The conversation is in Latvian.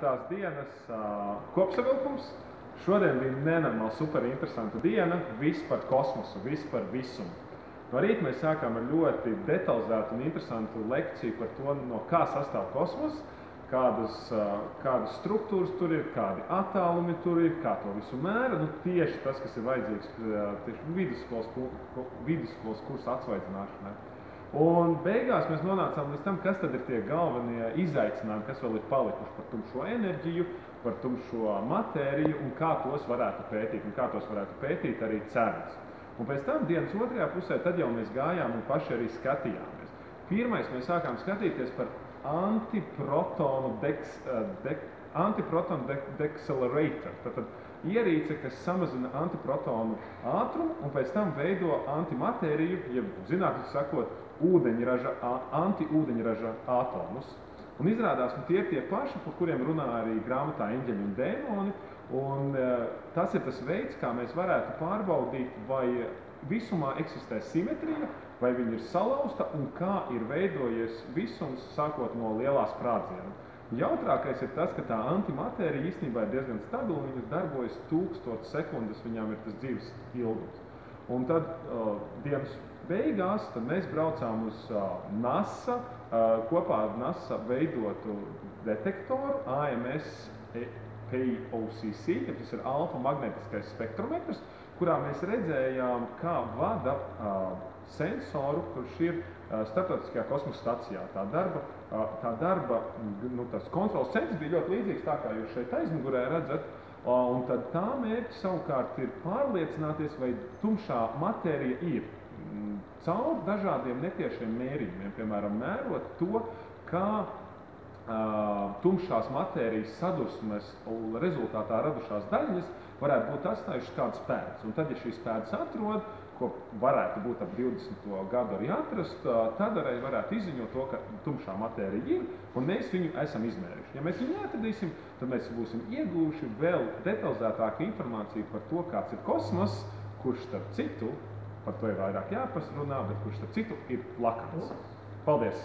4. dienas kopsavilkums. Šodien bija nenormāli super interesanta diena, viss par kosmosu, viss par visumu. No rīta mēs sākām ar ļoti detalizētu un interesantu lekciju par to, no kā sastāv kosmos, kādas struktūras tur ir, kādi attālumi tur ir, kā to visu mēra. Tieši tas, kas ir vajadzīgs tieši vidusskolas kursa atsvaidzināšanai. Un beigās mēs nonācām līdz tam, kas tad ir tie galvenie izaicinājumi, kas vēl ir palikuši par tumšo enerģiju, par tumšo matēriju un kā tos varētu pētīt, un kā tos varētu pētīt arī CERNs. Un pēc tam dienas otrajā pusē, tad jau mēs gājām un paši arī skatījāmies. Pirmais mēs sākām skatīties par antiprotonu decelerator. Tātad ierīce, kas samazina antiprotonu ātrumu un pēc tam veido antimatēriju, ja zinātniski sakot, antiūdeņraža atomus. Un izrādās, tie ir tie paši, par kuriem runā arī grāmatā Eņģeļi un dēmoni. Un tas ir tas veids, kā mēs varētu pārbaudīt, vai visumā eksistē simetrija, vai viņa ir salauzta un kā ir veidojies visums sākot no lielā sprādziena. Jautrākais ir tas, ka tā antimatērija īstenībā ir diezgan stabila, viņas darbojas 1000 sekundes, viņām ir tas dzīves ilgums. Un tad dienas beigās tad mēs braucām uz NASA, kopā ar NASA veidotu detektoru AMS KOCC, tas ir alfa magnetiskais spektrometrs, kurā mēs redzējām, kā vada sensoru, kurš ir Starptautiskajā kosmosa stacijā. Tā darba tas kontrols centrs bija ļoti līdzīgs tā, kā jūs šeit aizmugurē redzat. Un tad tā mērķis savukārt ir pārliecināties, vai tumšā matērija ir caur dažādiem netiešiem mērījumiem, piemēram, mērot to, kā tumšās matērijas sadursmes rezultātā radušās daļiņas varētu būt atstājušas kādas pēdas. Un tad, ja šīs pēdas atrod, ko varētu būt ap 20. gadu arī atrast, tad arī varētu izziņot to, ka tumšā matērija ir, un mēs viņu esam izmērījuši. Ja mēs viņu neatradīsim, tad mēs būsim ieguvuši vēl detalizētāku informāciju par to, kāds ir kosmos, kurš starp citu, par to ir vairāk jāpasrunā, bet kurš starp citu ir plakans. Paldies!